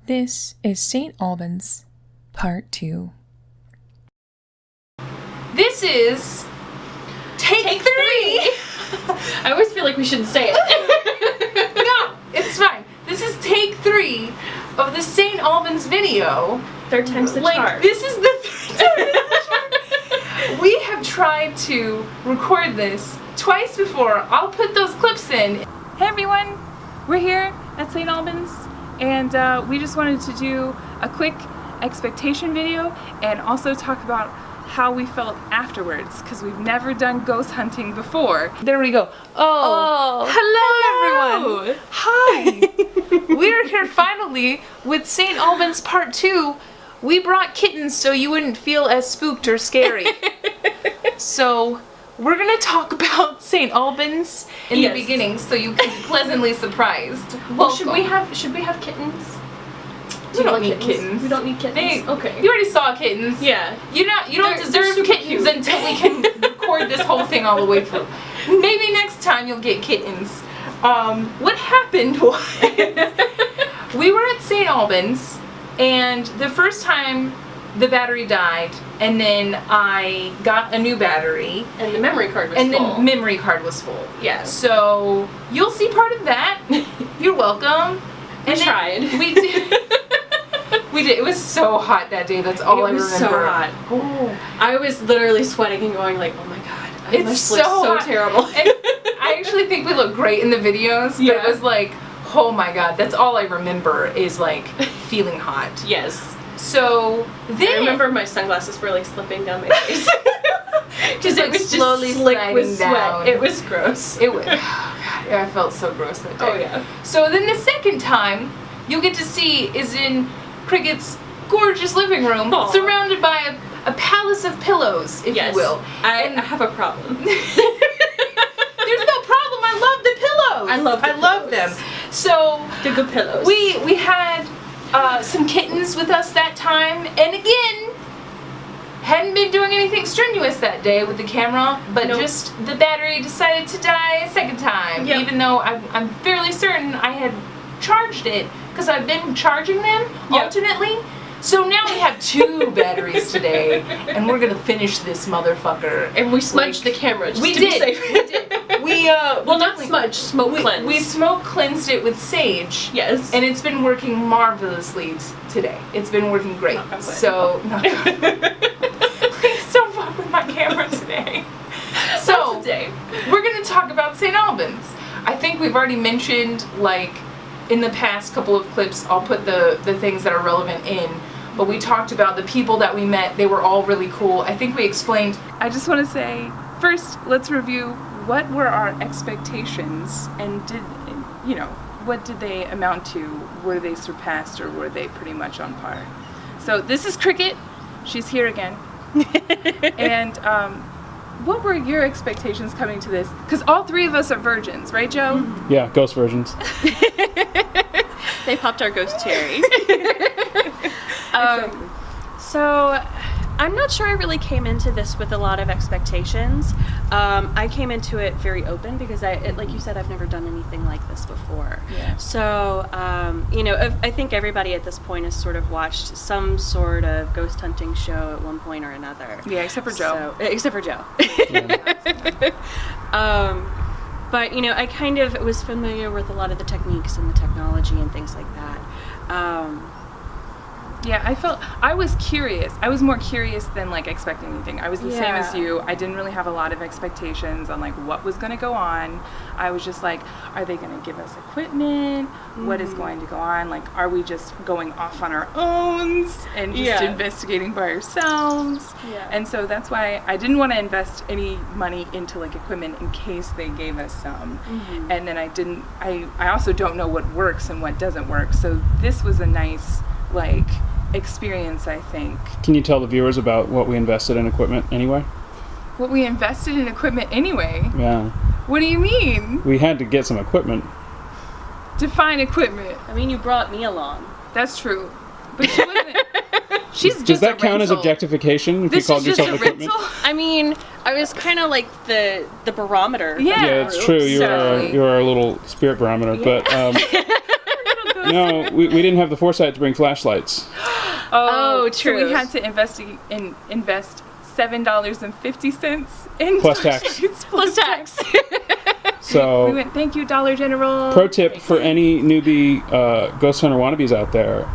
This is St. Albans, Part 2. This is Take 3! I always feel like we shouldn't say it. No, it's fine. This is Take 3 of the St. Albans video. Third time's the charm. This is the third time the charm. We have tried to record this twice before. I'll put those clips in. Hey everyone, we're here at St. Albans, and we just wanted to do a quick expectation video and also talk about how we felt afterwards, because we've never done ghost hunting before. There we go. Oh, hello everyone. Hi. We're here finally with St. Albans Part 2. We brought kittens so you wouldn't feel as spooked or scary. So we're gonna talk about St. Albans in the beginning, so you can be pleasantly surprised. Well, should we have kittens? We don't need kittens. We don't need kittens. Okay. You already saw kittens. Yeah. You don't deserve kittens until we can record this whole thing all the way through. Maybe next time you'll get kittens. What happened was we were at St. Albans, and the first time the battery died, and then I got a new battery. And the memory card was full. full. And the memory card was full. Yeah. So you'll see part of that. You're welcome. We tried. We did. We did. It was so hot that day. That's all I remember. It was so hot. Oh. I was literally sweating and going like, oh my god, It's must so look so hot. terrible. And I actually think we look great in the videos, but it was like, oh my god, that's all I remember is like feeling hot. Yes. So then I remember my sunglasses were like slipping down my face. just like it was slowly just slick sliding with down. sweat. It was gross. It was. Oh god, I felt so gross that day. Oh yeah. So then the second time you'll get to see is in Cricket's gorgeous living room, Aww. surrounded by a palace of pillows, if you will. I have a problem. There's no problem. I love the pillows. I love them. So the good pillows. we had some kittens with us that time, and again, hadn't been doing anything strenuous that day with the camera, but just the battery decided to die a second time, even though I'm fairly certain I had charged it, because I've been charging them alternately. So now we have 2 batteries today, and we're gonna finish this motherfucker. And we smudged the camera just we to did. be safe. We did. Well, not smudge, smoke cleanse. We smoke cleansed it with sage. Yes. And it's been working marvelously today. It's been working great. So, please don't fuck with my camera today. So, today we're gonna talk about St. Albans. I think we've already mentioned, like, in the past couple of clips, I'll put the things that are relevant in. But we talked about the people that we met. They were all really cool. I think we explained. I just want to say, first, let's review what were our expectations, and what did they amount to? Were they surpassed, or were they pretty much on par? So this is Cricket. She's here again. And what were your expectations coming to this? Because all 3 of us are virgins, right, Joe? Yeah, ghost virgins. they popped our ghost cherry. So I'm not sure I really came into this with a lot of expectations. I came into it very open because like you said, I've never done anything like this before. Yeah. So, I think everybody at this point has sort of watched some sort of ghost hunting show at one point or another. Yeah, except for Joe. Except for Joe. But, I kind of was familiar with a lot of the techniques and the technology and things like that. Yeah, I was curious. I was more curious than like expecting anything. I was the same as you. I didn't really have a lot of expectations on like what was going to go on. I was just like, are they going to give us equipment? What is going to go on? Like, are we just going off on our own and just investigating by ourselves? Yeah. And so that's why I didn't want to invest any money into like equipment in case they gave us some. Mm-hmm. And then I also don't know what works and what doesn't work. So this was a nice like experience, I think. Can you tell the viewers about what we invested in equipment anyway? What we invested in equipment anyway? Yeah. What do you mean? We had to get some equipment. Define equipment. I mean, you brought me along. That's true. But she wasn't. She's just Does that count as rental. objectification if This you called is just yourself a equipment? rental? I mean, I was kind of like the barometer. Yeah. Yeah, it's true. You So- are a little spirit barometer, but A little No, we didn't have the foresight to bring flashlights. Oh, So true. we had to invest $7.50 in Plus tax. flashlights Plus tax. So, We went, thank you, Dollar General. pro tip for any newbie ghost hunter wannabes out there: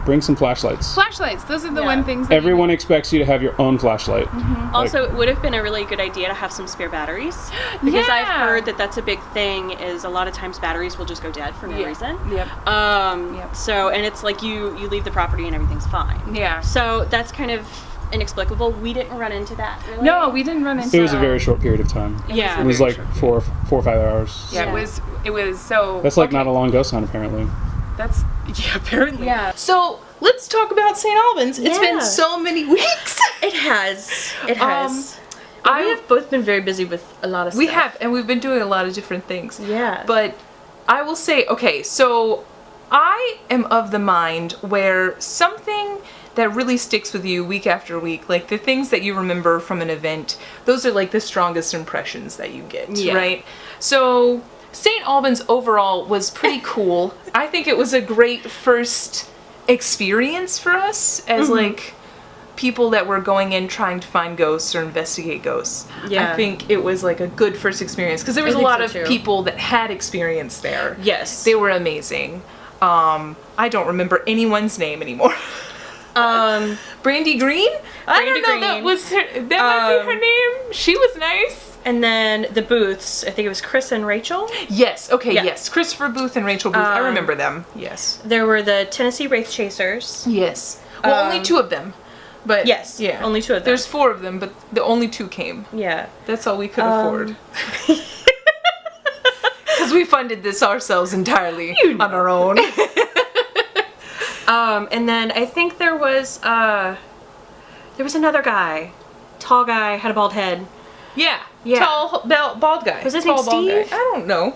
bring some flashlights. Flashlights. Those are the Yeah. one things that Everyone expects you to have your own flashlight. Also, it would have been a really good idea to have some spare batteries, because I've Yeah. heard that that's a big thing. Is a lot of times batteries will just go dead for no reason. Yep. Yep. So, and it's like you leave the property and everything's fine. Yeah. So that's kind of inexplicable. We didn't run into that. Really. No, we didn't run into It was a very short period of time. Yeah. It was like 4 or 5 hours. Yeah, Yeah. it was so. That's like okay, not a long ghost hunt, apparently. That's, yeah, apparently. Yeah. So let's talk about St. Albans. It's been Yeah. so many weeks. It has. It has. I We have both been very busy with a lot of We stuff. have, and we've been doing a lot of different things. Yeah. But I will say, okay, so I am of the mind where something that really sticks with you week after week, like the things that you remember from an event, those are like the strongest impressions that you get, Yeah. right? So St. Albans overall was pretty cool. I think it was a great first experience for us as like people that were going in trying to find ghosts or investigate ghosts. Yeah. I think it was like a good first experience because there was a think lot so, of too. people that had experience there. Yes. They were amazing. I don't remember anyone's name anymore. Brandy Green? I Brandy don't know. That Green. was her. That might be her name. She was nice. And then the booths. I think it was Chris and Rachel. Yes. Okay. Yeah. Yes. Christopher Booth and Rachel Booth. I remember them. Yes. There were the Tennessee Wraith Chasers. Yes. Well, only 2 of them. But Yes. yeah, Only 2 of them. There's 4 of them, but the only 2 came. Yeah. That's all we could afford. Because we funded this ourselves entirely on our own. And then I think there was another guy, tall guy, had a bald head. Yeah. Yeah. Tall, bald guy. Was his Tall, name bald guy. Steve? I don't know.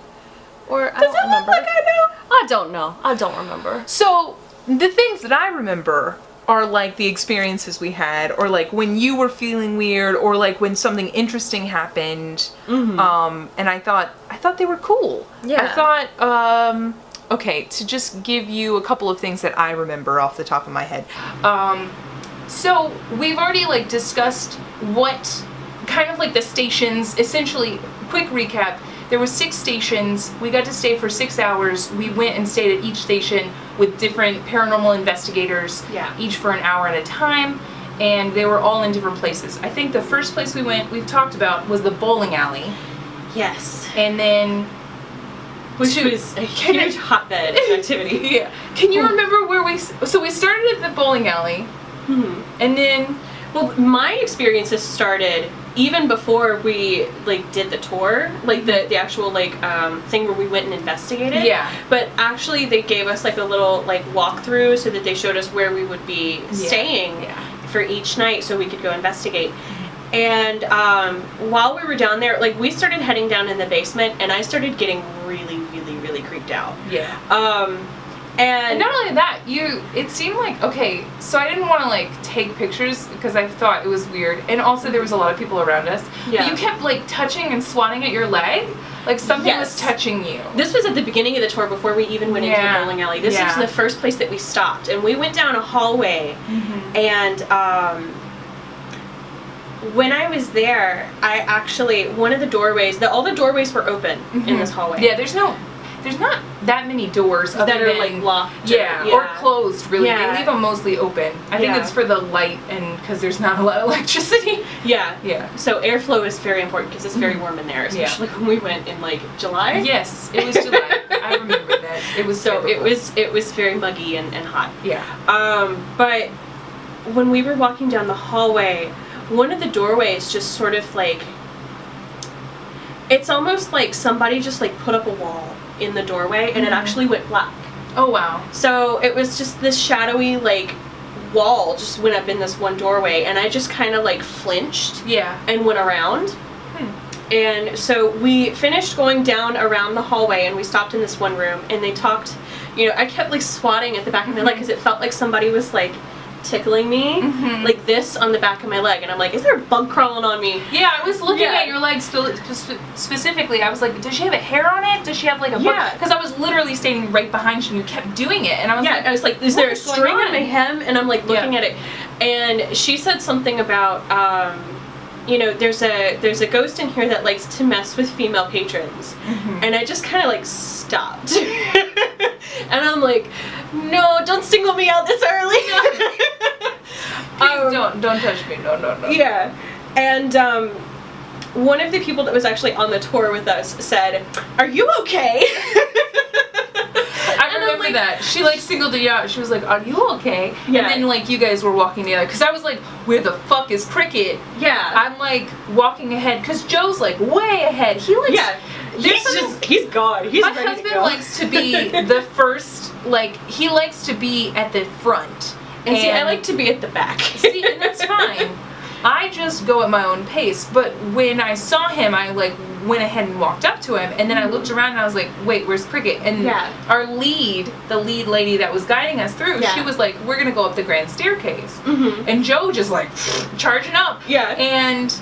Or I Does don't it look remember. like I know? I don't know. I don't remember. So the things that I remember are like the experiences we had, or like when you were feeling weird, or like when something interesting happened. And I thought they were cool. Yeah. I thought, okay, to just give you a couple of things that I remember off the top of my head. So we've already like discussed what kind of like the stations, essentially, quick recap. There were 6 stations. We got to stay for 6 hours. We went and stayed at each station with different paranormal investigators, Yeah. each for an hour at a time, and they were all in different places. I think the first place we went, we've talked about, was the bowling alley, Yes. and then Which Two. was a huge hotbed of activity. yeah. Can you remember where so we started at the bowling alley, and then Well, my experiences started even before we like did the tour, like the actual like thing where we went and investigated. Yeah. But actually, they gave us like a little like walkthrough so that they showed us where we would be staying for each night, so we could go investigate. And while we were down there, like we started heading down in the basement, and I started getting really, really, really creeped out. yeah. And not only that, it seemed like, okay, so I didn't want to like take pictures because I thought it was weird. And also there was a lot of people around us. Yeah. But you kept like touching and swatting at your leg. Like something was Yes. touching you. This was at the beginning of the tour before we even went into Yeah. the bowling alley. This Yeah. was the first place that we stopped, and we went down a hallway. And when I was there, I actually one of the doorways. All the doorways were open in this hallway. Yeah, there's not that many doors other that are than, like locked. Yeah, or closed really. Yeah. They leave them mostly open. I think Yeah. it's for the light and because there's not a lot of electricity. Yeah. Yeah. So airflow is very important because it's very warm in there, especially when we went in like July. Yes, it was July. I remember that. It was So difficult. it was very muggy and hot. Yeah. But when we were walking down the hallway, one of the doorways just sort of like, it's almost like somebody just like put up a wall in the doorway and it actually went black. Oh wow. So it was just this shadowy like wall just went up in this one doorway, and I just kind of like flinched Yeah. and went around. And so we finished going down around the hallway, and we stopped in this one room, and they talked, I kept like swatting at the back of my leg because it felt like somebody was like tickling me, like this on the back of my leg, and I'm like, is there a bug crawling on me? Yeah, I was looking at your legs specifically. I was like, does she have a hair on it? Does she have like a bug? Because I was literally standing right behind you and you kept doing it, and I was like, is there a string on my hem? And I'm like looking at it, and she said something about there's a ghost in here that likes to mess with female patrons, and I just kind of like stopped, and I'm like, no, don't single me out this early. Please don't touch me. No. Yeah, and one of the people that was actually on the tour with us said, "Are you okay?" I remember that. She like singled you out. She was like, "Are you okay?" Yeah. And then like you guys were walking together because I was like, "Where the fuck is Cricket?" Yeah. I'm like walking ahead because Joe's like way ahead. He likes. Yeah. He's gone. He's my ready husband to go. likes to be the first. Like he likes to be at the front. And see, I like to be at the back. See, and that's fine. I just go at my own pace. But when I saw him, I like went ahead and walked up to him, and then I looked around and I was like, "Wait, where's Cricket?" And our the lead lady that was guiding us through, she was like, "We're gonna go up the grand staircase," and Joe just like charging up, and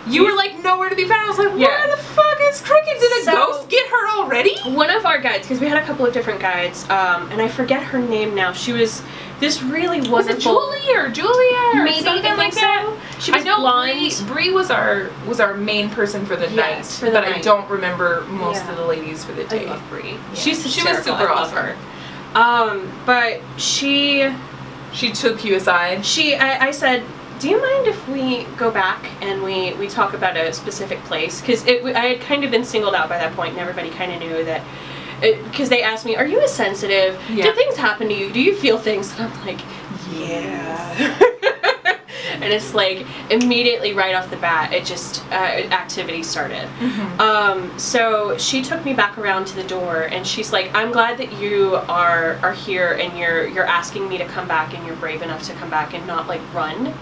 you were like nowhere to be found. I was like, "Where the fuck is Cricket? Did a ghost get her already?" One of our guides, because we had a couple of different guides, and I forget her name now. She was this really wonderful. Was it Julie or Julia or maybe something like that? She was blonde. Bree was our main person for the night, but I don't remember most of the ladies for the day. I love Bree. Yeah. She was super awesome. But she took you aside. I said, do you mind if we go back and we talk about a specific place? Because I had kind of been singled out by that point, and everybody kind of knew that. Because they asked me, are you a sensitive? Yeah. Do things happen to you? Do you feel things? And I'm like, yeah. And it's like immediately right off the bat, it just activity started. So she took me back around to the door, and she's like, "I'm glad that you are here, and you're asking me to come back, and you're brave enough to come back and not like run,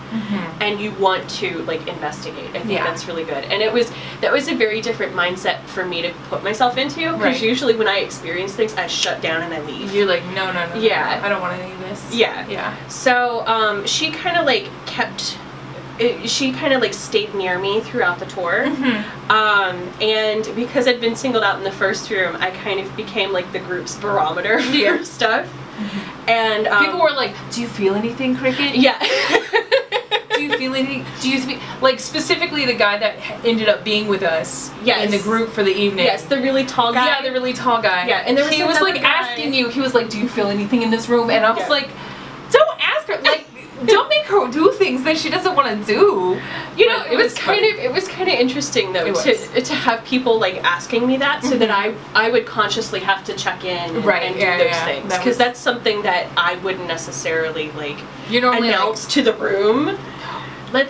and you want to like investigate. I think that's really good." And that was a very different mindset for me to put myself into, because usually when I experience things, I shut down and I leave. You're like, no, yeah, I don't want any of this. Yeah. So she kind of like stayed near me throughout the tour. And because I'd been singled out in the first room, I kind of became like the group's barometer for stuff. And people were like, "Do you feel anything, Cricket?" Yeah. Do you feel anything? Do you speak? Like specifically the guy that ended up being with us in the group for the evening. Yes, the really tall guy. Yeah, the really tall guy. Yeah, and he was like asking you. He was like, "Do you feel anything in this room?" And I was like, "Don't ask her. Like, don't make her do things that she doesn't want to do." You know, it was kind of interesting though to have people like asking me that, so that I would consciously have to check in and do those things, because that's something that I wouldn't necessarily like announce to the room.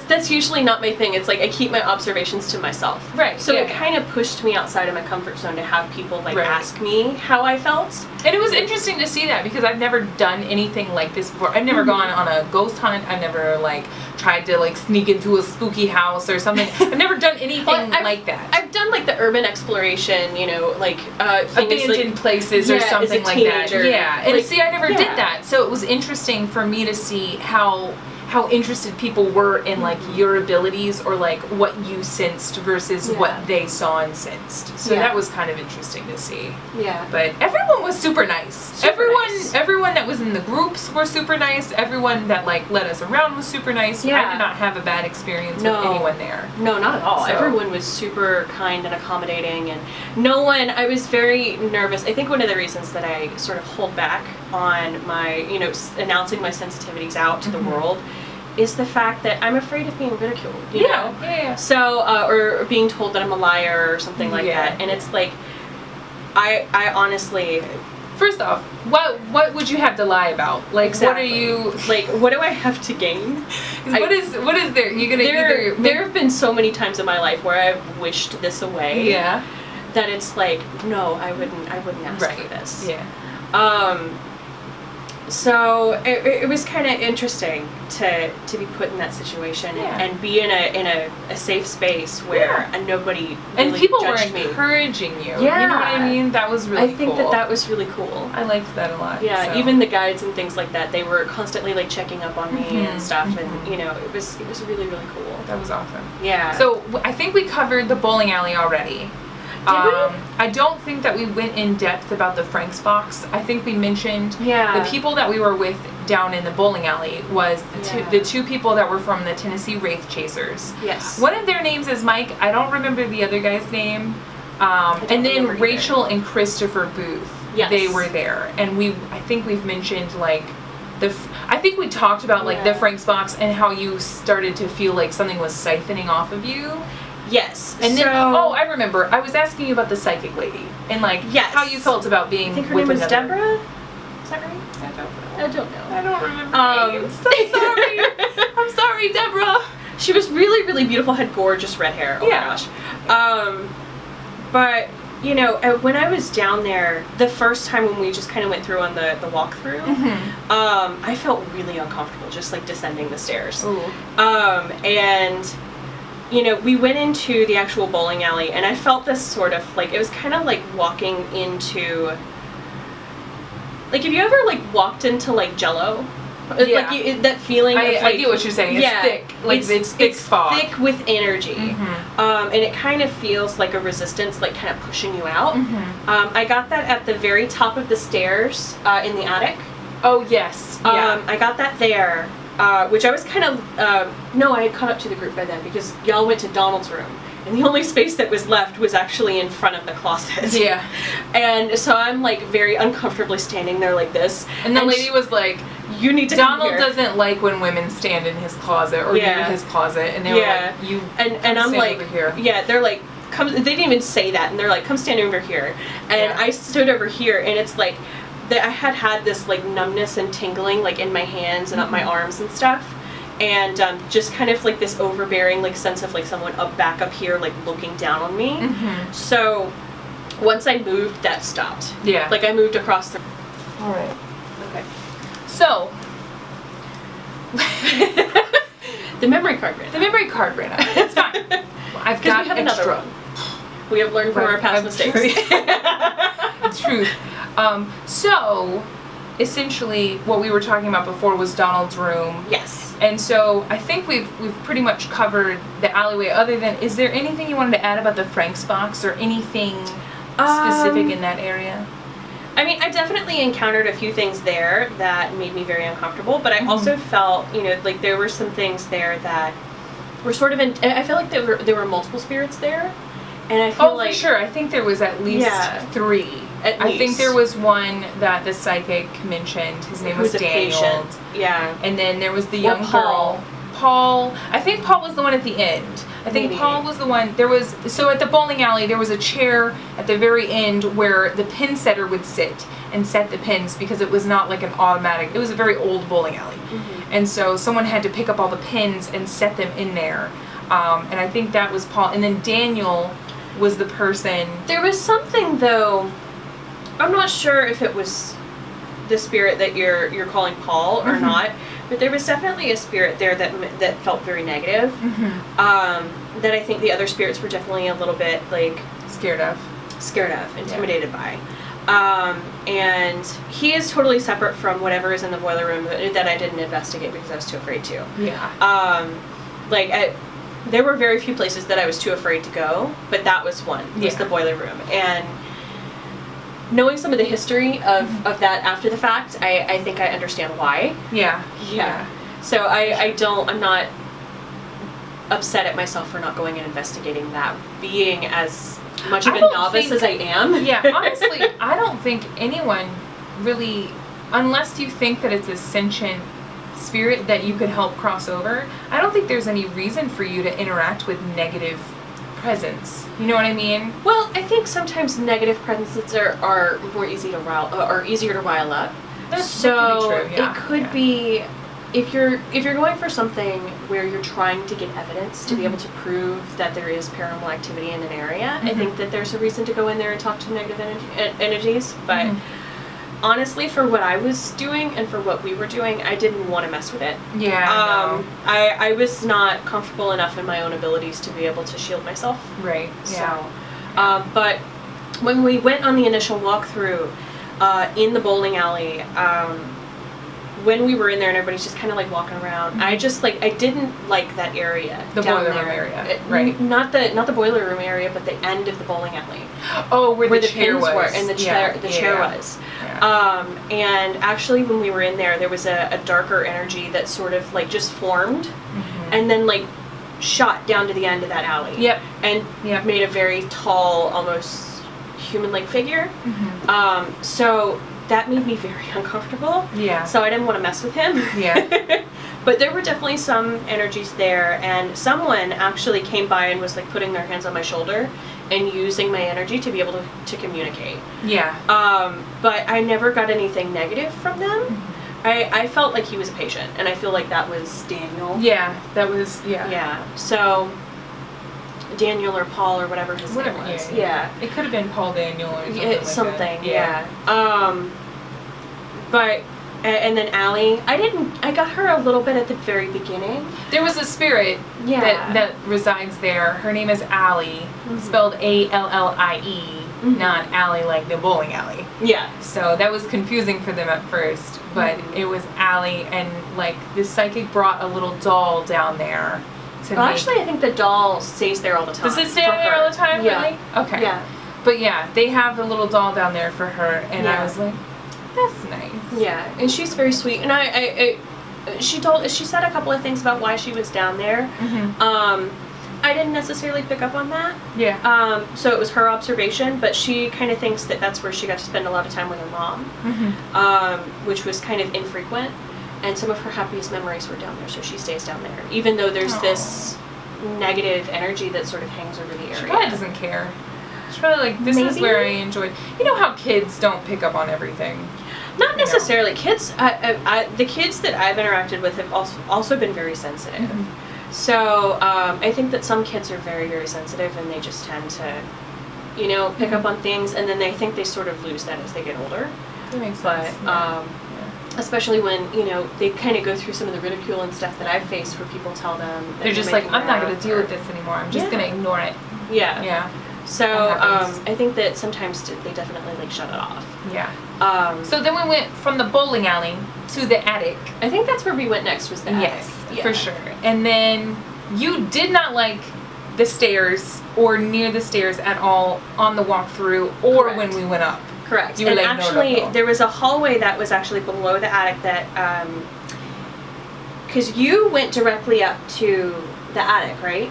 That's usually not my thing. It's like I keep my observations to myself. Right. So it kind of pushed me outside of my comfort zone to have people like ask me how I felt. And it was interesting to see that, because I've never done anything like this before. I've never gone on a ghost hunt. I've never like tried to like sneak into a spooky house or something. I've never done anything like that. I've done like the urban exploration, like abandoned places or something like that. Yeah. And see, I never did that. So it was interesting for me to see how interested people were in like your abilities, or like what you sensed versus what they saw and sensed. So that was kind of interesting to see. Yeah. But everyone was super nice. Everyone that was in the groups were super nice. Everyone that like led us around was super nice. Yeah. I did not have a bad experience with anyone there. No, not at all. So. Everyone was super kind and accommodating, and I was very nervous. I think one of the reasons that I sort of hold back on my, announcing my sensitivities out to the world is the fact that I'm afraid of being ridiculed, you know? Yeah. So, or being told that I'm a liar or something like that. And it's like, I honestly... First off, what would you have to lie about? Like, what are you... Like, what do I have to gain? What is there? You're gonna there have been so many times in my life where I've wished this away. Yeah. That it's like, no, I wouldn't ask for this. Yeah. So it was kind of interesting to be put in that situation and be in a safe space where nobody and really people were judged me. encouraging you. Yeah. You know what I mean? That was really I think cool. that was really cool. I liked that a lot. Yeah, so. even the guides and things like that, they were constantly like checking up on me and stuff, and you know, it was really cool. That was awesome. Yeah. So I think we covered the bowling alley already. Did we? I don't think that we went in depth about the Frank's box. I think we mentioned the people that we were with down in the bowling alley was the two people that were from the Tennessee Wraith Chasers. Yes. One of their names is Mike. I don't remember the other guy's name. And then Rachel and Christopher Booth. Yes. They were there, and I think we've mentioned like I think we talked about like the Frank's box and how you started to feel like something was siphoning off of you. Yes. And then, I remember. I was asking you about the psychic lady and like how you felt about being. I think her with name was another. Deborah. Is that right? I don't know. I don't remember. I'm so sorry. I'm sorry, Deborah. She was really beautiful. Had gorgeous red hair. Oh my gosh. But you know, when I was down there the first time when we just kind of went through on the walkthrough, I felt really uncomfortable just like descending the stairs. Ooh. And you know, we went into the actual bowling alley, and I felt this sort of like, it was kind of like walking into, like, have you ever like walked into like Jello? Yeah. Like that feeling of like, I get what you're saying. It's thick. Like it's thick fog. Thick with energy. And it kind of feels like a resistance, like kind of pushing you out. I got that at the very top of the stairs in the attic. Oh yes. Yeah. I got that there. Which I was kind of, no, I had caught up to the group by then because y'all went to Donald's room. And the only space that was left was actually in front of the closet. Yeah. And so I'm like very uncomfortably standing there like this. And the lady was like, you need to come Donald here. doesn't like when women stand in his closet or near his closet. And they were like, you and I'm like, over here. Yeah, they're like, come, they didn't even say that. And they're like, come stand over here. And I stood over here, and it's like, I had this like numbness and tingling like in my hands and up my arms and stuff, and just kind of like this overbearing like sense of like someone back up here like looking down on me. So once I moved, that stopped. Yeah. Like I moved across the. All right. Okay. So the memory card ran. The memory card ran out. It's fine. I've got we have extra. another one. We have learned from our past mistakes. Truth. So, essentially, what we were talking about before was Donald's room. Yes. And so, I think we've pretty much covered the alleyway. Other than, is there anything you wanted to add about the Frank's box or anything specific in that area? I mean, I definitely encountered a few things there that made me very uncomfortable, but I also felt, you know, like there were some things there that were sort of I felt like there were multiple spirits there. And I feel like, for sure. I think there was at least 3. I think there was one that the psychic mentioned. His name was Daniel. Patient. Yeah. And then there was the young Paul. girl. Paul. I think Paul was the one at the end. I think Maybe. Paul was the one. There was, so at the bowling alley, there was a chair at the very end where the pin setter would sit and set the pins, because it was not like an automatic, it was a very old bowling alley. And so someone had to pick up all the pins and set them in there. And I think that was Paul. And then Daniel was the person. There was something though, I'm not sure if it was the spirit that you're calling Paul or not, but there was definitely a spirit there that felt very negative. That I think the other spirits were definitely a little bit like Scared of, intimidated by. And he is totally separate from whatever is in the boiler room that I didn't investigate because I was too afraid to. There were very few places that I was too afraid to go, but that was one. Was the boiler room. And knowing some of the history of that after the fact, I think I understand why. Yeah. So I'm not upset at myself for not going and investigating that, being as much of a novice as I am. Yeah, honestly, I don't think anyone really, unless you think that it's a sentient spirit that you could help cross over, I don't think there's any reason for you to interact with negative presence. You know what I mean? Well, I think sometimes negative presences are more easy to easier to rile up. That So could be true, yeah. it could be if you're going for something where you're trying to get evidence to be able to prove that there is paranormal activity in an area, I think that there's a reason to go in there and talk to negative energies. But honestly, for what I was doing and for what we were doing, I didn't want to mess with it. Yeah. I was not comfortable enough in my own abilities to be able to shield myself. Right. Yeah. So, but when we went on the initial walkthrough in the bowling alley, when we were in there and everybody's just kind of like walking around, I just like, I didn't like that area. The down boiler there. room area, right? Not the boiler room area, but the end of the bowling alley. Oh, where the chair pins was. were and the chair was. Yeah. And actually when we were in there was a darker energy that sort of like just formed and then like shot down to the end of that alley. Yep. And made a very tall, almost human-like figure. So that made me very uncomfortable. Yeah. So I didn't want to mess with him. Yeah. But there were definitely some energies there, and someone actually came by and was like putting their hands on my shoulder and using my energy to be able to communicate. Yeah. But I never got anything negative from them. I felt like he was a patient, and I feel like that was Daniel. Yeah. That was, yeah. Yeah. So Daniel or Paul or whatever his name was. Yeah. It could have been Paul Daniel or something. Something. Yeah. But and then Allie, I got her a little bit at the very beginning. There was a spirit that resides there. Her name is Allie, spelled Allie, not Allie like the bowling alley. Yeah. So that was confusing for them at first, but it was Allie, and like the psychic brought a little doll down there. Actually, I think the doll stays there all the time. Does it stay there all the time? Yeah. Really? Okay. Yeah. But yeah, they have a little doll down there for her, and Yeah. I was like, that's nice. Yeah, and she's very sweet. And she said a couple of things about why she was down there. I didn't necessarily pick up on that. Yeah. So it was her observation, but she kind of thinks that that's where she got to spend a lot of time with her mom, which was kind of infrequent. And some of her happiest memories were down there, so she stays down there, even though there's this negative energy that sort of hangs over the area. She probably doesn't care. She's probably like, this is where I enjoyed. You know how kids don't pick up on everything. Not necessarily. Kids, the kids that I've interacted with have also been very sensitive. So I think that some kids are very, very sensitive, and they just tend to, pick up on things, and then they think they sort of lose that as they get older. That makes sense. But especially when, they kind of go through some of the ridicule and stuff that I've faced where people tell them that they're just like, I'm not going to deal with this anymore. I'm just going to ignore it. Yeah. Yeah. So I think that sometimes they definitely like shut it off. Yeah. So then we went from the bowling alley to the attic. I think that's where we went next, was the attic. Yes, for sure. And then you did not like the stairs or near the stairs at all on the walkthrough or Correct. when we went up. Correct. You were and like, actually, no. there was a hallway that was actually below the attic that, because you went directly up to the attic, right?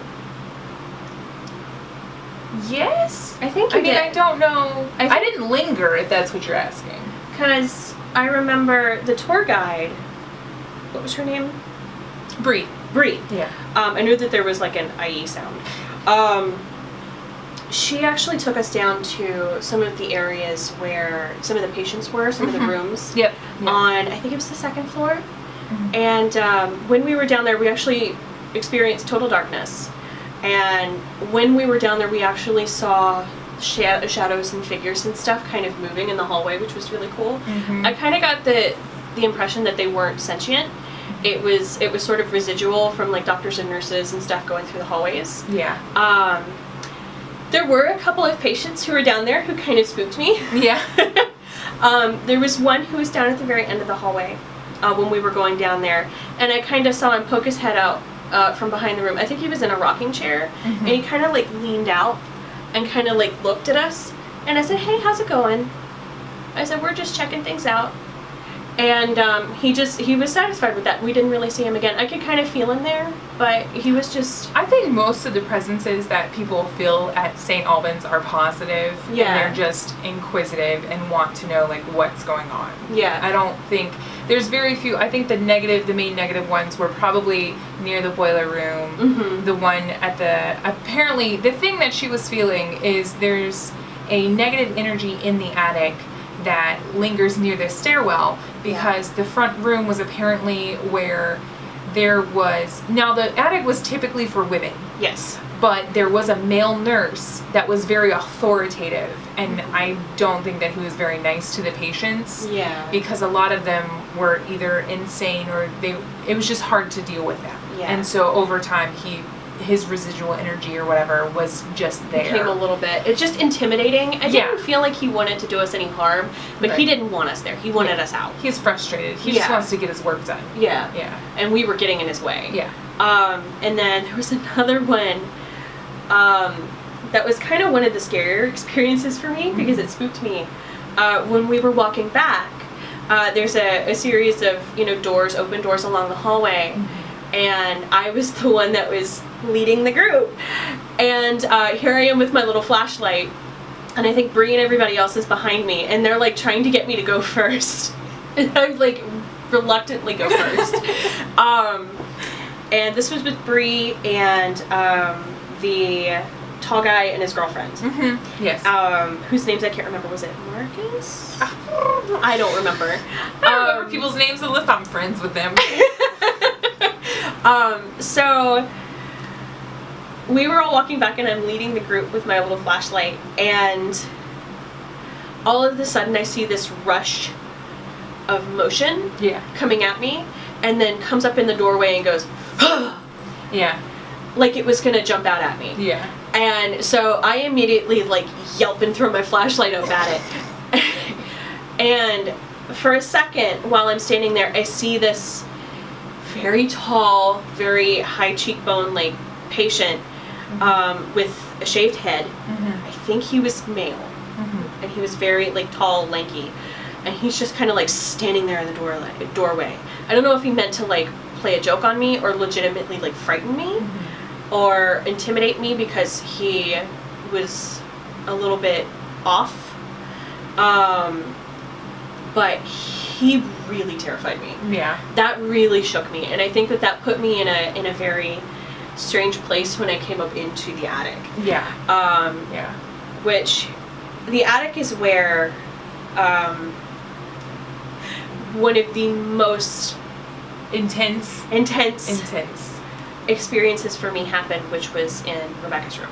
Yes? I think you did. I don't know. I I didn't linger, if that's what you're asking. Because I remember the tour guide, what was her name? Bree. Bree. Yeah. I knew that there was like an IE sound. She actually took us down to some of the areas where some of the patients were, some of the rooms. Yep. On, I think it was the second floor. And when we were down there, we actually experienced total darkness. And when we were down there, we actually saw shadows and figures and stuff kind of moving in the hallway, which was really cool. I kind of got the impression that they weren't sentient. It was sort of residual from like doctors and nurses and stuff going through the hallways. Yeah. There were a couple of patients who were down there who kind of spooked me. Yeah. There was one who was down at the very end of the hallway when we were going down there, and I kind of saw him poke his head out from behind the room. I think he was in a rocking chair, and he kind of like leaned out and kind of like looked at us, and I said, "Hey, how's it going?" I said, "We're just checking things out." And he was satisfied with that. We didn't really see him again. I could kind of feel him there, but he was just... I think most of the presences that people feel at St. Albans are positive. Yeah. And they're just inquisitive and want to know, like, what's going on. Yeah. I don't think... There's very few... I think the main negative ones were probably near the boiler room. The one at the... Apparently, the thing that she was feeling is there's a negative energy in the attic that lingers near the stairwell because the front room was apparently where there was, now the attic was typically for women, Yes. but there was a male nurse that was very authoritative, and I don't think that he was very nice to the patients. Yeah. Because a lot of them were either insane or it was just hard to deal with them. Yeah. And so over time his residual energy or whatever was just there. Became a little bit, it's just intimidating. I Yeah. didn't feel like he wanted to do us any harm, but he Right. didn't want us there. He wanted us out. He's frustrated. He just Yeah. wants to get his work done. Yeah. Yeah. And we were getting in his way. Yeah. And then there was another one that was kind of one of the scarier experiences for me because it spooked me. When we were walking back, there's a series of, open doors along the hallway. And I was the one that was leading the group. And here I am with my little flashlight. And I think Bree and everybody else is behind me. And they're like trying to get me to go first. And I'm like reluctantly go first. And this was with Bree and the tall guy and his girlfriend. Mm-hmm. Yes. Whose names I can't remember. Was it Marcus? I don't remember. I don't remember people's names unless I'm friends with them. So we were all walking back and I'm leading the group with my little flashlight, and all of a sudden I see this rush of motion Yeah. coming at me, and then comes up in the doorway and goes, Yeah. like it was gonna jump out at me. Yeah. And so I immediately like yelp and throw my flashlight up at it. And for a second while I'm standing there, I see this very tall, very high cheekbone like patient with a shaved head. I think he was male. And he was very like tall, lanky. And he's just kind of like standing there in the doorway. I don't know if he meant to like play a joke on me or legitimately like frighten me or intimidate me because he was a little bit off. But he really terrified me. Yeah. That really shook me, and I think that put me in a very strange place when I came up into the attic. Yeah. Yeah. Which the attic is where one of the most Intense experiences for me happened, which was in Rebecca's room.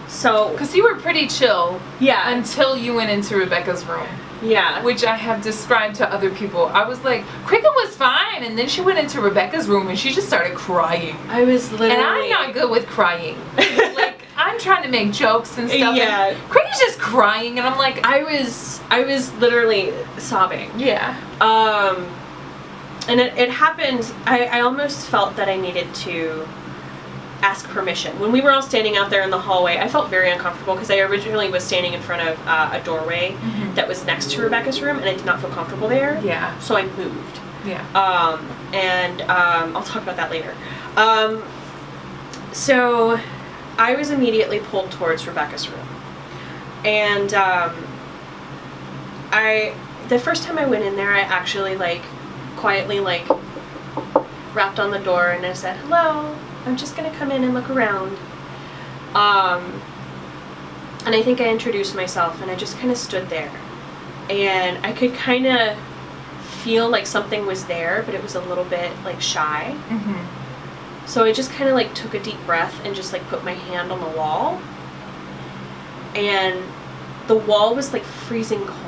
So, because you were pretty chill yeah, until you went into Rebecca's room, yeah, which I have described to other people. I was like, Cricket was fine, and then she went into Rebecca's room and she just started crying. I was literally, And I'm not good with crying. Like, I'm trying to make jokes and stuff. Yeah. And Cricket's just crying, and I'm like, I was literally sobbing. yeah. And it happened, I almost felt that I needed to ask permission. When we were all standing out there in the hallway, I felt very uncomfortable because I originally was standing in front of a doorway that was next to Rebecca's room, and I did not feel comfortable there. Yeah. So I moved. Yeah. I'll talk about that later. So I was immediately pulled towards Rebecca's room. And the first time I went in there, I actually quietly rapped on the door and I said, "Hello, I'm just gonna come in and look around." And I think I introduced myself and I just kind of stood there. And I could kind of feel like something was there, but it was a little bit shy. So I just kind of took a deep breath and just put my hand on the wall. And the wall was freezing cold.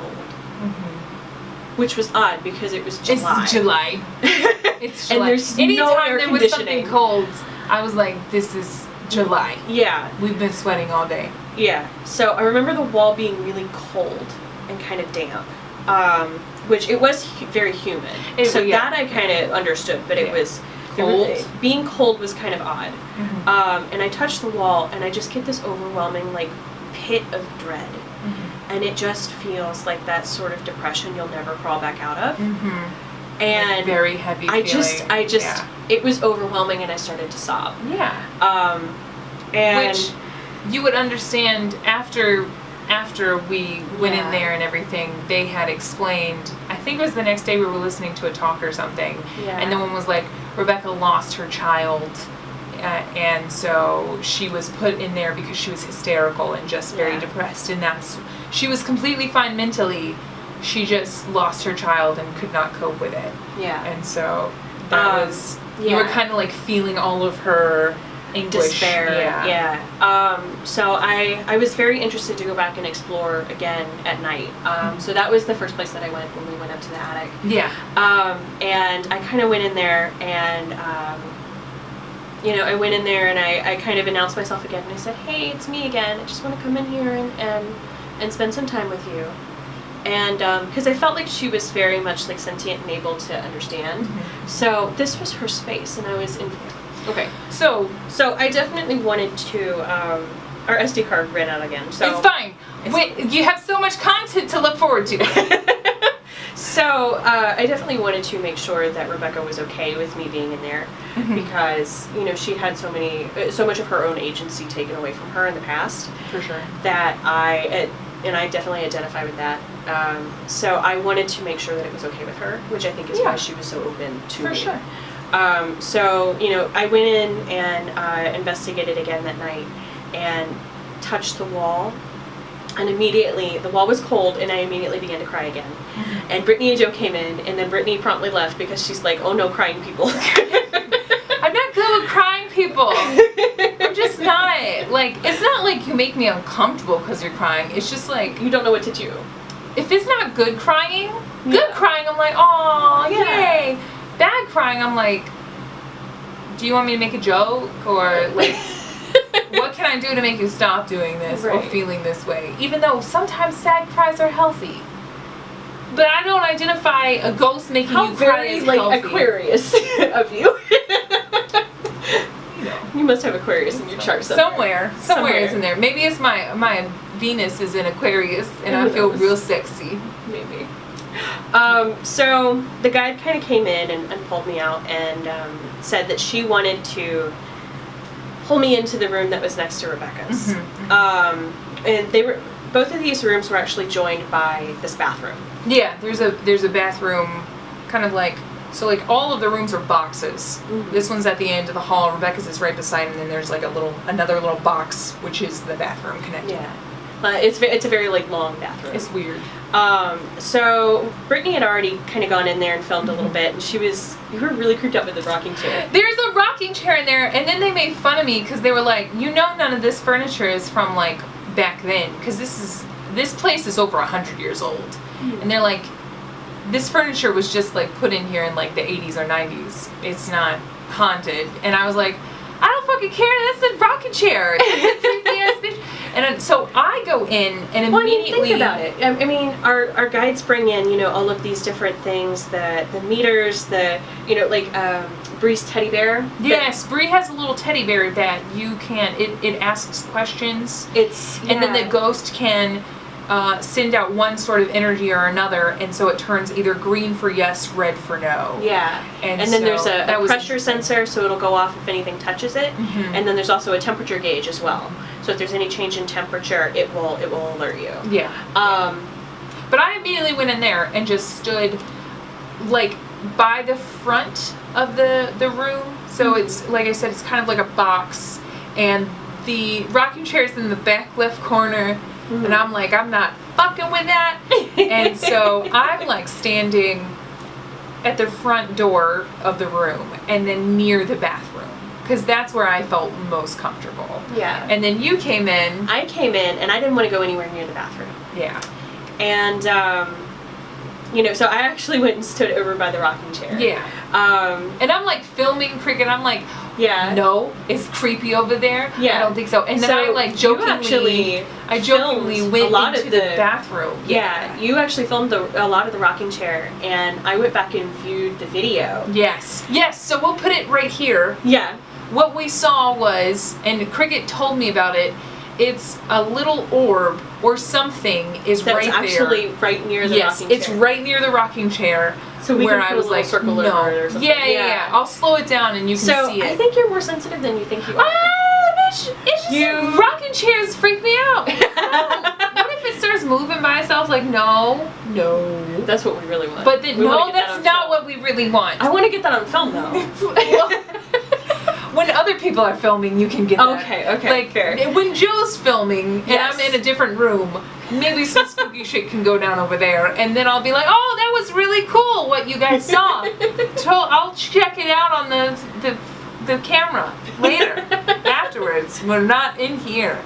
Which was odd because it was July. It's July. It's July. And there's Anytime no air there was something conditioning. cold, I was like, this is July. Yeah. We've been sweating all day. Yeah. So I remember the wall being really cold and kind of damp. Which it was very humid. That I kind of understood, but it was cold. Being cold was kind of odd. And I touched the wall and I just get this overwhelming pit of dread. And it just feels like that sort of depression you'll never crawl back out of. And very heavy feeling. It was overwhelming and I started to sob. Yeah. And which you would understand after we went in there and everything, they had explained, I think it was the next day we were listening to a talk or something, and the one was like, Rebecca lost her child, and so she was put in there because she was hysterical and just very depressed, and she was completely fine mentally, she just lost her child and could not cope with it. Yeah. And so that was You were Yeah. kind of like feeling all of her anguish. Despair. Yeah. So I was very interested to go back and explore again at night. So that was the first place that I went when we went up to the attic. Yeah. And I kind of went in there and, I went in there and I kind of announced myself again and I said, hey, it's me again. I just want to come in here and spend some time with you. And because I felt like she was very much like sentient and able to understand. So this was her space and I was in. Okay, so I definitely wanted to. Our SD card ran out again, so It's fine. Wait, you have so much content to look forward to. So I definitely wanted to make sure that Rebecca was okay with me being in there because she had so much of her own agency taken away from her in the past. For sure. That I definitely identify with that. So I wanted to make sure that it was okay with her, which I think is why she was so open to me. For sure. So I went in and investigated again that night and touched the wall. And immediately, the wall was cold, and I immediately began to cry again. And Brittany and Joe came in, and then Brittany promptly left because she's like, oh no, crying people. I'm not good with crying people. I'm just not. Like, it's not like you make me uncomfortable because you're crying. It's just like, You don't know what to do. if it's not good crying, I'm like, oh, Yeah. yay. Bad crying, I'm like, do you want me to make a joke? Or, like, what can I do to make you stop doing this or Right. feeling this way? Even though sometimes sad cries are healthy. But I don't identify a ghost making How you cry very as like healthy. Aquarius of you. You must have Aquarius in your chart Somewhere Somewhere. is in there. Maybe it's my Venus is in Aquarius and I Who feel knows? real sexy. Maybe. So the guide kind of came in and pulled me out and said that she wanted to pull me into the room that was next to Rebecca's. And both of these rooms were actually joined by this bathroom. Yeah, there's a bathroom, kind of like, so like all of the rooms are boxes. This one's at the end of the hall. Rebecca's is right beside, and then there's like another little box, which is the bathroom connected. Yeah. It's a very like long bathroom. It's weird. So Brittany had already kind of gone in there and filmed a little bit, and you were really creeped out with the rocking chair. There's a rocking chair in there, and then they made fun of me because they were like, none of this furniture is from like back then, because this place is over 100 years old, and they're like, this furniture was just like put in here in like the 80s or 90s. It's not haunted. And I was like, I don't fucking care. That's a rocking chair. That's a creepy ass bitch. And so I go in and immediately think about it. I mean, our guides bring in, all of these different things, the meters, Bree's teddy bear. Yes, Bree has a little teddy bear that you can. It asks questions. And then the ghost can send out one sort of energy or another, and so it turns either green for yes, red for no. Yeah. And then so there's a that was pressure sensor, so it'll go off if anything touches it. And then there's also a temperature gauge as well. So if there's any change in temperature, it will alert you. Yeah. But I immediately went in there and just stood like by the front of the room. So it's like I said, it's kind of like a box, and the rocking chair is in the back left corner. And I'm like, I'm not fucking with that. And so I'm like standing at the front door of the room and then near the bathroom, because that's where I felt most comfortable. Yeah. And then you came in. I came in and I didn't want to go anywhere near the bathroom. Yeah. And, so I actually went and stood over by the rocking chair. Yeah. And I'm like filming Cricket. I'm like, yeah. no, it's creepy over there. Yeah. I don't think so. And then I like jokingly went into the bathroom. Yeah. You actually filmed a lot of the rocking chair, and I went back and viewed the video. Yes. Yes. So we'll put it right here. Yeah. What we saw was, and Cricket told me about it, it's a little orb or something is That's right there. actually right near the rocking chair. It's right near the rocking chair. So we where can I put was a little like, circle no. over it or something. Yeah. I'll slow it down and you can see it. I think you're more sensitive than you think you are. Bitch, it's just rocking chairs freak me out. What if it starts moving by itself? Like, no. That's what we really want. But then, We wanna no, get that that's on not film. what we really want. I want to get that on film, though. When other people are filming, you can get that. Okay, Like, fair. when Joe's filming and Yes. I'm in a different room, maybe some spooky shit can go down over there, and then I'll be like, oh, that was really cool what you guys saw. I'll check it out on the camera later, afterwards. We're not in here.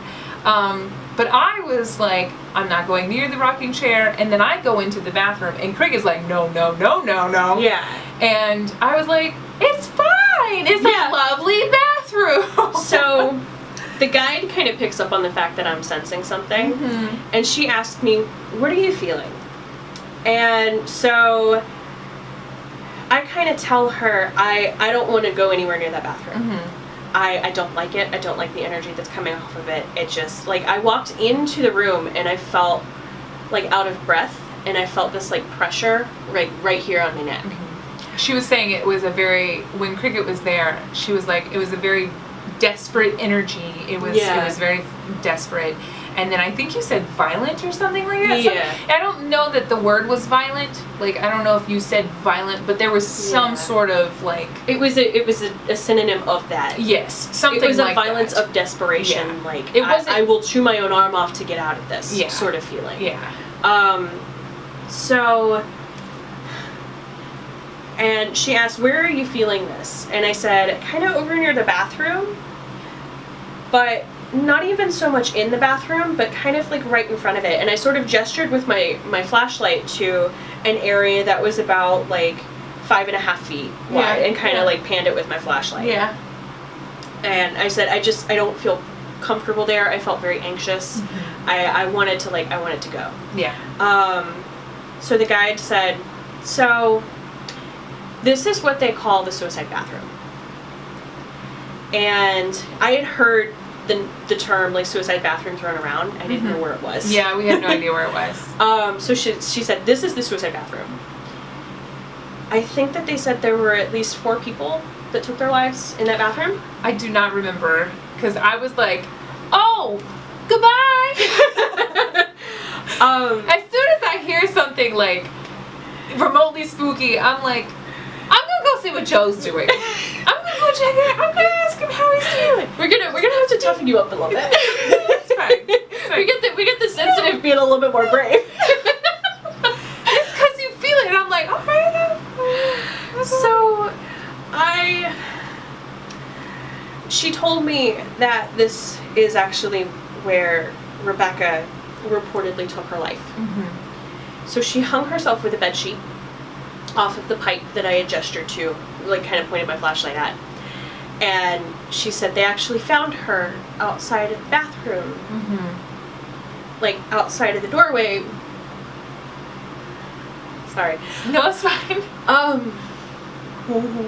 But I was like, I'm not going near the rocking chair, and then I go into the bathroom, and Craig is like, no. Yeah. And I was like, it's fine. It's a lovely bathroom. So the guide kind of picks up on the fact that I'm sensing something, and she asked me, what are you feeling? And so I kind of tell her, I don't want to go anywhere near that bathroom. I don't like it. I don't like the energy that's coming off of it. It just, like, I walked into the room and I felt, like, out of breath, and I felt this, like, pressure right here on my neck. She was saying it was when Cricket was there, she was like, it was a very desperate energy. It was very desperate. And then I think you said violent or something like that. Yeah. I don't know that the word was violent. Like, I don't know if you said violent, but there was some sort of, like... It was a synonym of that. Yes, something like that. It was a violence of desperation. Yeah. Like, It wasn't- I will chew my own arm off to get out of this sort of feeling. Yeah. So... And she asked, where are you feeling this? And I said, kind of over near the bathroom, but not even so much in the bathroom, but kind of like right in front of it. And I sort of gestured with my flashlight to an area that was about like 5.5 feet wide, and kind of like panned it with my flashlight. Yeah. And I said, I don't feel comfortable there. I felt very anxious. I wanted to go. Yeah. So the guide said, so this is what they call the suicide bathroom. And I had heard the term like suicide bathroom thrown around. I didn't know where it was. Yeah, we had no idea where it was. So she said, this is the suicide bathroom. I think that they said there were at least 4 people that took their lives in that bathroom. I do not remember, because I was like, oh, goodbye. As soon as I hear something like remotely spooky, I'm like, I'm gonna go see what Joe's doing. I'm gonna go check it. I'm gonna ask him how he's feeling. We're gonna have to toughen you up a little bit. It's fine. It's fine. We get the sensitive being a little bit more brave. It's because you feel it, and I'm like, okay. So, she told me that this is actually where Rebecca reportedly took her life. So she hung herself with a bedsheet off of the pipe that I had gestured to, like kind of pointed my flashlight at. And she said they actually found her outside of the bathroom, like outside of the doorway. Sorry. No, it's fine.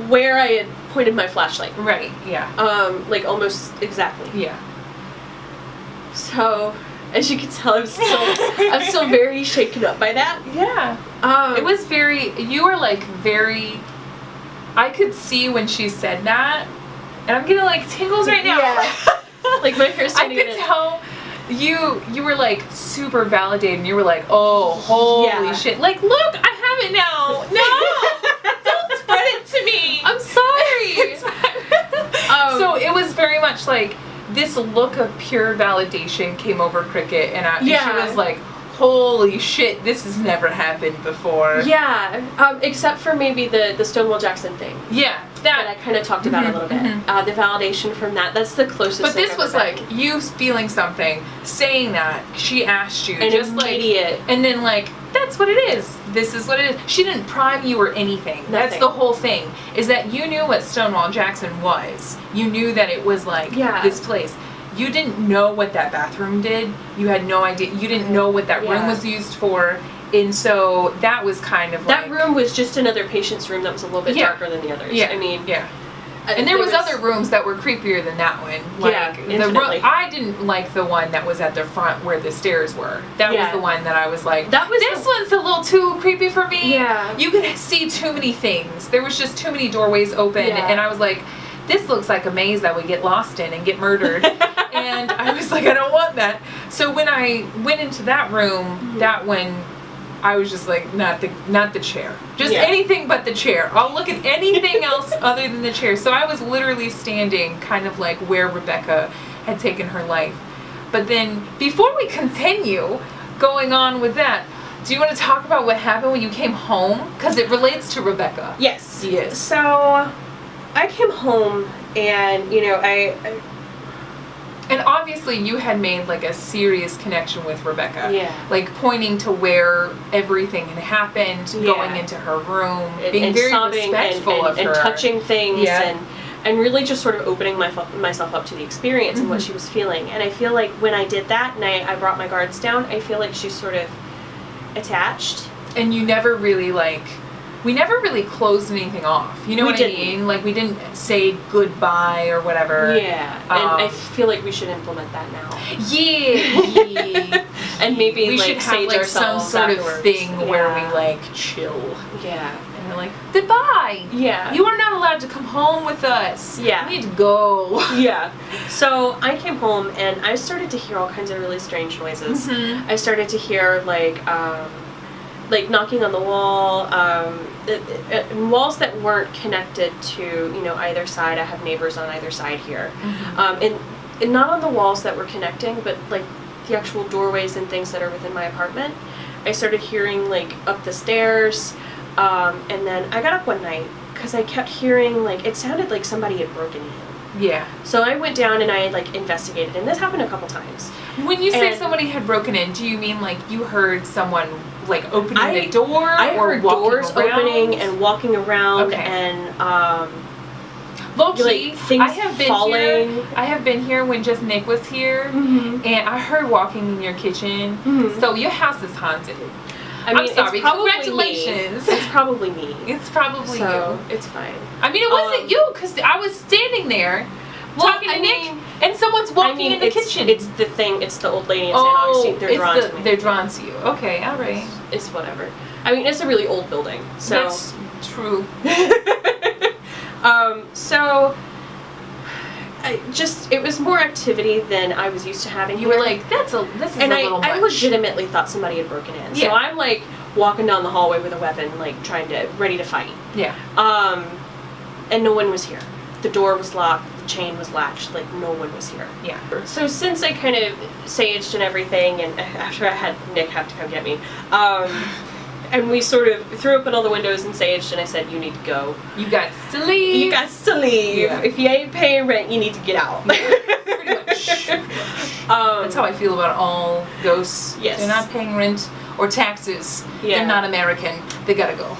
Where I had pointed my flashlight. Right. Yeah. Like almost exactly. Yeah. So, as you can tell, I'm still very shaken up by that. Yeah. It was you were like very, I could see when she said that, and I'm getting like tingles right now. Yeah. Like my hair's I could tell you were like super validated, and you were like, oh, holy shit. Like, look, I have it now. No! Don't spread it to me. I'm sorry. So it was very much like, this look of pure validation came over Cricket, and she was like, holy shit, this has never happened before. Yeah, except for maybe the Stonewall Jackson thing. Yeah, that I kind of talked about a little bit. The validation from that's the closest. But this was like you feeling something, saying that she asked you, and just immediate, like, and then like, that's what it is. This is what it is. She didn't prime you or anything. Nothing. That's the whole thing. Is that you knew what Stonewall Jackson was. You knew that it was like this place. You didn't know what that bathroom did. You had no idea. You didn't know what that room was used for. And so that was kind of like... That room was just another patient's room that was a little bit darker than the others. Yeah. I mean... Yeah. And there was other rooms that were creepier than that one. Like, infinitely. I didn't like the one that was at the front where the stairs were. That was the one that I was like, this one's a little too creepy for me. Yeah. You could see too many things. There was just too many doorways open. And I was like, this looks like a maze that we get lost in and get murdered. And I was like, I don't want that. So when I went into that room, that one, I was just like, not the chair. Just anything but the chair. I'll look at anything else other than the chair. So I was literally standing kind of like where Rebecca had taken her life. But then before we continue, going on with that. Do you want to talk about what happened when you came home? Because it relates to Rebecca. Yes. Yes. So I came home and, you know, And obviously you had made like a serious connection with Rebecca. Yeah. Like pointing to where everything had happened, Yeah. going into her room, and, being and very sobbing respectful of her. and touching things Yeah. and really just sort of opening myself up to the experience and what she was feeling. And I feel like when I did that and I brought my guards down, I feel like she's sort of attached. And you never really we never really closed anything off. You know We what didn't. I mean? Like we didn't say goodbye or whatever. Yeah. And I feel like we should implement that now. Yeah. And maybe we like should have sage like some ourselves sort afterwards. of thing where we Yeah. like chill. Yeah. And we're like, goodbye. Yeah. You are not allowed to come home with us. Yeah. You need to go. Yeah. So I came home and I started to hear all kinds of really strange noises. I started to hear like knocking on the wall, walls that weren't connected to, you know, either side. I have neighbors on either side here. And not on the walls that were connecting, but like the actual doorways and things that are within my apartment. I started hearing like up the stairs, and then I got up one night because I kept hearing like, it sounded like somebody had broken in. Yeah. So I went down and I like investigated, and this happened a couple times. When you say And- somebody had broken in, do you mean like you heard someone like opening I- the door I or heard walking doors around? opening and walking around, Okay. and low key, like, things I have been falling. here. I have been here when just Nick was here, and I heard walking in your kitchen. So your house is haunted. I mean, I'm sorry. it's probably Congratulations. Me. It's probably me. It's probably So you. it's fine. I mean, it wasn't you because I was standing there talking to I Nick, mean- and someone's walking in the it's, kitchen. It's the thing. It's the old lady in St. Augustine. They're drawn to me. They're drawn to you. Okay, all right. It's whatever. I mean, it's a really old building. So That's true. so it was more activity than I was used to having. You were like, this is and a little much. I legitimately thought somebody had broken in. So Yeah. I'm like walking down the hallway with a weapon, like ready to fight. Yeah. And no one was here. The door was locked, the chain was latched, like no one was here. Yeah. So since I kind of saged and everything, and after I had Nick have to come get me, and we sort of threw open all the windows and saged, and I said, you need to go. You got to leave. You got to leave. Yeah. If you ain't paying rent, you need to get out. Pretty much. That's how I feel about all ghosts. Yes. They're not paying rent or taxes. Yeah. They're not American. They gotta go.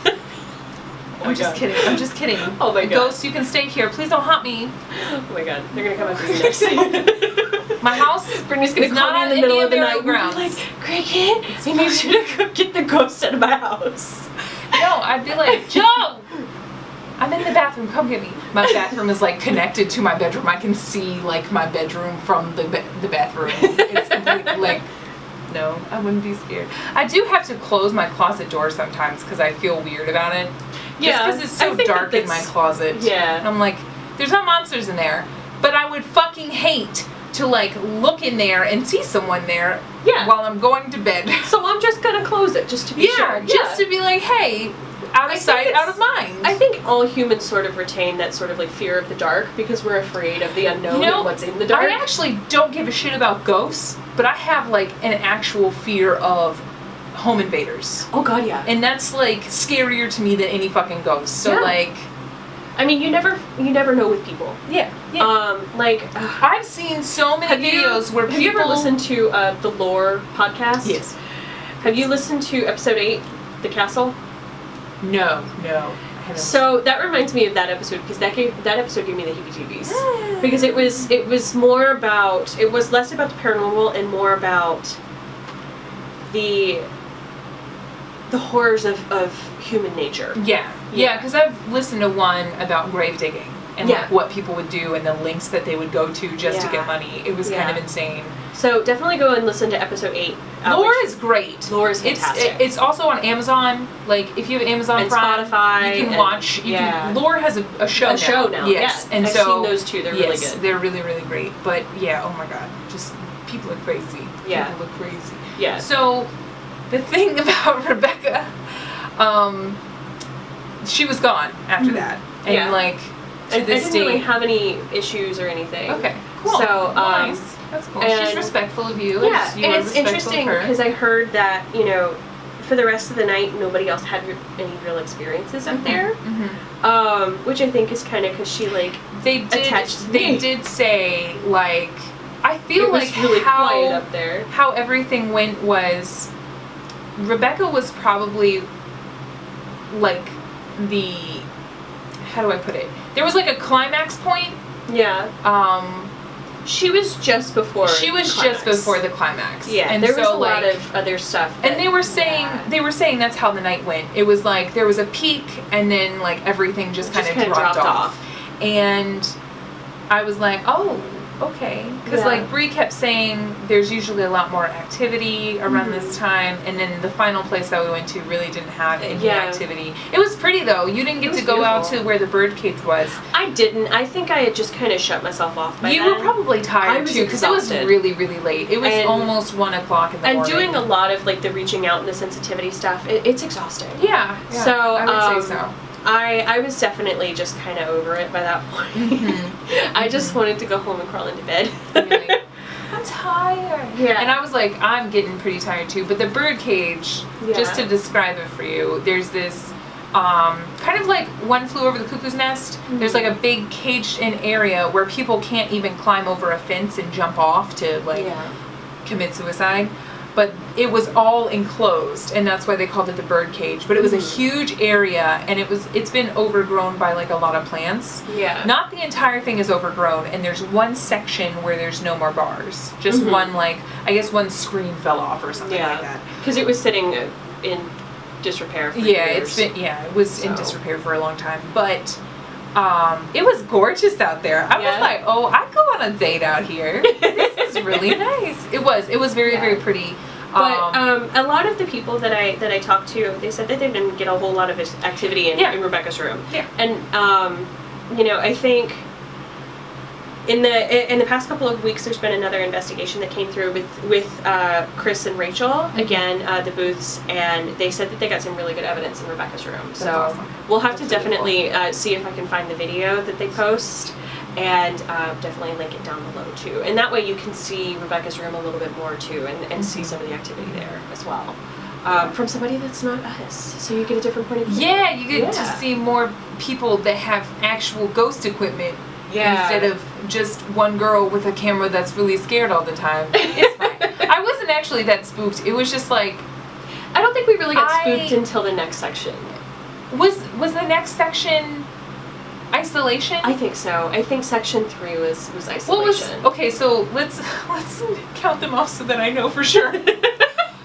I'm just kidding. I'm just kidding. Oh my God. Ghosts, you can stay here. Please don't haunt me. Oh my god, they're gonna come after you next. My house Brittany's gonna is call not me in on the any middle of of the their night and be grounds. like, Cricket, I need you to come get the ghost out of my house. No, I'd be like, Joe! I'm in the bathroom, come get me. My bathroom is like connected to my bedroom. I can see like my bedroom from the bathroom. It's completely like, no, I wouldn't be scared. I do have to close my closet door sometimes because I feel weird about it. Yeah, because it's I so think dark in my that's- closet. yeah. And I'm like, there's no monsters in there. But I would fucking hate to like look in there and see someone there Yeah. while I'm going to bed. So I'm just gonna close it just to be sure. Just to be like, hey, out of sight, out of mind. I think all humans sort of retain that sort of like fear of the dark because we're afraid of the unknown and what's in the dark. I actually don't give a shit about ghosts, but I have like an actual fear of home invaders. Oh god, yeah. And that's like scarier to me than any fucking ghost. So Yeah. like, I mean, you never know with people. yeah. I've seen so many videos where people. Have you ever listened to the Lore podcast? Yes. Have you listened to episode 8, The Castle? No. I haven't. So that reminds me of that episode because that episode gave me the heebie-jeebies because it was more about, it was less about the paranormal and more about the horrors of human nature. Yeah, because I've listened to one about grave digging and Yeah. like what people would do and the links that they would go to just to Yeah. get money. It was kind Yeah. of insane. So definitely go and listen to episode 8. Lore which- is great. Lore is fantastic. It's also on Amazon. Like if you have Amazon And Prime, Spotify you can and- watch. Lore has a show. A show now, Yes, yeah. and I've so seen those two. They're really yes, good. They're really really great. But yeah, oh my god, just people are crazy. Yeah. People are crazy. Yeah. So the thing about Rebecca, she was gone after that, and Yeah. like to I this didn't day. really have any issues or anything. Okay, cool. So, nice. That's cool. And- She's respectful of you. Yeah, as you and are it's respectful interesting of her. because I heard that, you know, for the rest of the night, nobody else had any real experiences up there. Which I think is kind of because she, like, They did. attached to They me. did say, like, I feel it was like really how quiet up there. how everything went was Rebecca was probably like the, how do I put it? There was like a climax point. Yeah. She was just before. She was climax. just before the climax. Yeah, and there was so, a like, lot of other stuff. and they were that- saying that's how the night went. It was like there was a peak and then like everything just kind of dropped off. And I was like, oh, okay. Because Yeah. like Bree kept saying there's usually a lot more activity around this time, and then the final place that we went to really didn't have any Yeah. activity. It was pretty though. You didn't get was to go out beautiful. to where the bird cage was. I didn't. I think I had just kind of shut myself off by You then. were probably I tired was too because it was exhausted. really, really late. It was And- almost 1 o'clock in the And morning. doing a lot of, like, the reaching out and the sensitivity stuff, it's exhausting. yeah. So, I would say so. I was definitely just kind of over it by that point. I just wanted to go home and crawl into bed. You're like, I'm tired. Yeah. And I was like, I'm getting pretty tired too. But the bird cage, just Yeah. to describe it for you, there's this kind of like One Flew Over the Cuckoo's Nest. There's like a big caged-in area where people can't even climb over a fence and jump off to like commit suicide. But it was all enclosed, and that's why they called it the bird cage. But it was a huge area, and it's been overgrown by like a lot of plants. Yeah. Not the entire thing is overgrown, and there's one section where there's no more bars. Just one, like, I guess one screen fell off or something like that. Because it was sitting in disrepair for Yeah, years. it was in So. disrepair for a long time. But it was gorgeous out there. I Yeah. was like, oh, I'd go on a date out here. This is really nice. It was very, very pretty. But a lot of the people that I talked to, they said that they didn't get a whole lot of activity in Rebecca's room. Yeah. And you know, I think in the past couple of weeks, there's been another investigation that came through with Chris and Rachel again, the booths, and they said that they got some really good evidence in Rebecca's room. So awesome. we'll have That's to really definitely see if I can find the video that they post. And definitely link it down below too. And that way you can see Rebecca's room a little bit more too and see some of the activity there as well. From somebody that's not us. So you get a different point of view. Yeah, you get to Yeah. see more people that have actual ghost equipment Yeah. instead of just one girl with a camera that's really scared all the time. It's fine. I wasn't actually that spooked. It was just like, I don't think we really got I- spooked until the next section. was the next section isolation? I think so. I think section 3 was isolation. What was okay? So let's count them off so that I know for sure.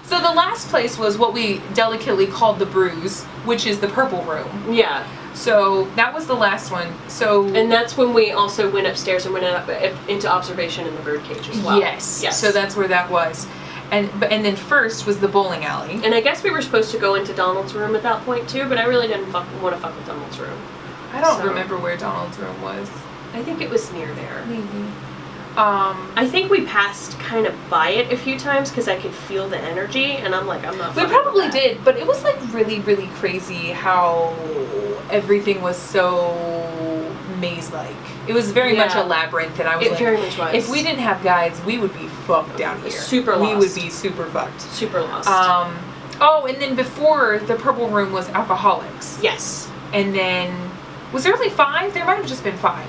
So the last place was what we delicately called the Bruise, which is the purple room. Yeah. So that was the last one. So And that's when we also went upstairs and went up into observation in the birdcage as well. yes, Yes. So that's where that was, and then first was the bowling alley. And I guess we were supposed to go into Donald's room at that point too, but I really didn't want to fuck with Donald's room. I don't So- remember where Donald's room was. I think it was near there. Maybe. I think we passed kind of by it a few times because I could feel the energy, and I'm like, I'm not. We fucking probably with that. did, but it was like really, really crazy how everything was so maze-like. It was very much a Yeah. labyrinth, and I was It like, very much was. if we didn't have guides, we would be fucked down here. Super We lost. would be super fucked. Super lost. Oh, and then before the purple room was alcoholics. Yes. And then, was there only 5? There might have just been 5.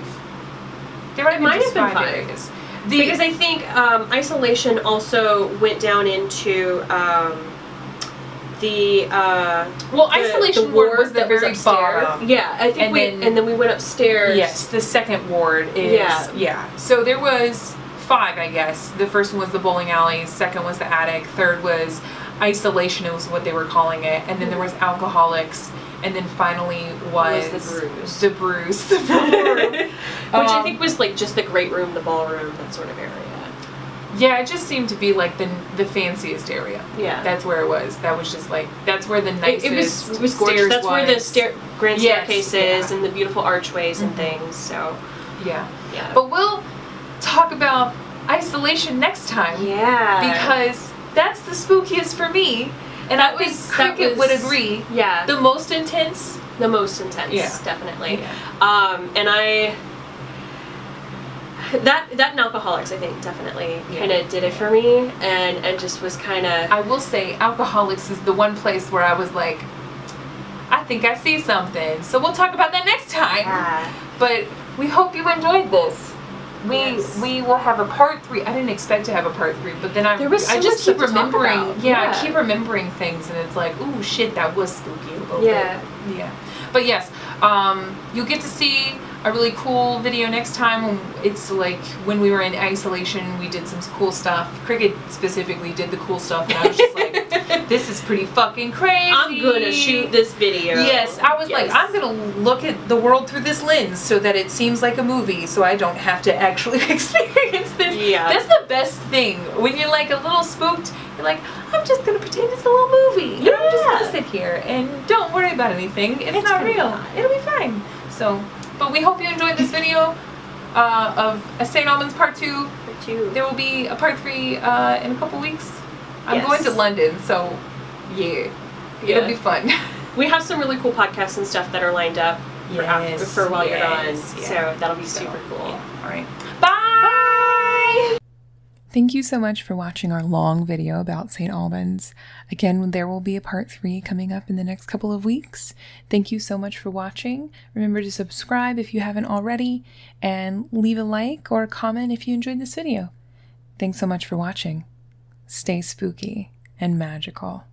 There might have been might just have been 5 5. areas. Because I think isolation also went down into the well, the isolation ward ward was the that was very upstairs. bottom. Yeah, I think And then we went upstairs. Yes, the second ward is Yeah. So there was 5, I guess. The first one was the bowling alley, second was the attic, third was isolation, it was what they were calling it, and then there was alcoholics, and then finally was the Bruise. The Bruise, the purple room. Which I think was like just the great room, the ballroom, that sort of area. Yeah, it just seemed to be like the fanciest area. Yeah. That's where it was. That was just like, that's where the nicest It was gorgeous. stairs That's where the was. grand Yes, staircase is yeah. and the beautiful archways and things. So Yeah. yeah. But we'll talk about isolation next time. yeah. Because that's the spookiest for me. And I think Cricket would agree. Yeah. The most intense. The most intense. Yeah. Definitely. Yeah. And that and Alcoholics, I think, definitely kind of did it for me, and just was kind of. I will say, Alcoholics is the one place where I was like, I think I see something. So we'll talk about that next time. Yeah. But we hope you enjoyed this. Yes. We will have a part 3. I didn't expect to have a part 3, but then There was so I just much keep to talk remembering. about. Yeah, I keep remembering things, and it's like, ooh, shit, that was spooky a little Yeah. bit. Yeah. But yes, you'll get to see a really cool video next time. It's like when we were in isolation, we did some cool stuff. Cricket specifically did the cool stuff, and I was just like, this is pretty fucking crazy. I'm gonna shoot this video. Yes, I was like, I'm gonna look at the world through this lens so that it seems like a movie, so I don't have to actually experience this. Yeah. That's the best thing. When you're like a little spooked, you're like, I'm just gonna pretend it's a little movie. You know, I'm just gonna sit here and don't worry about anything. It's not real. It'll be fine. So, but we hope you enjoyed this video of St. Albans Part 2. Part 2. There will be a Part 3 in a couple weeks. I'm Yes. going to London, so yeah. It'll be fun. We have some really cool podcasts and stuff that are lined up for while you're gone. So that'll be super cool. Yeah. All right. Bye! Thank you so much for watching our long video about St. Albans. Again, there will be a part 3 coming up in the next couple of weeks. Thank you so much for watching. Remember to subscribe if you haven't already, and leave a like or a comment if you enjoyed this video. Thanks so much for watching. Stay spooky and magical.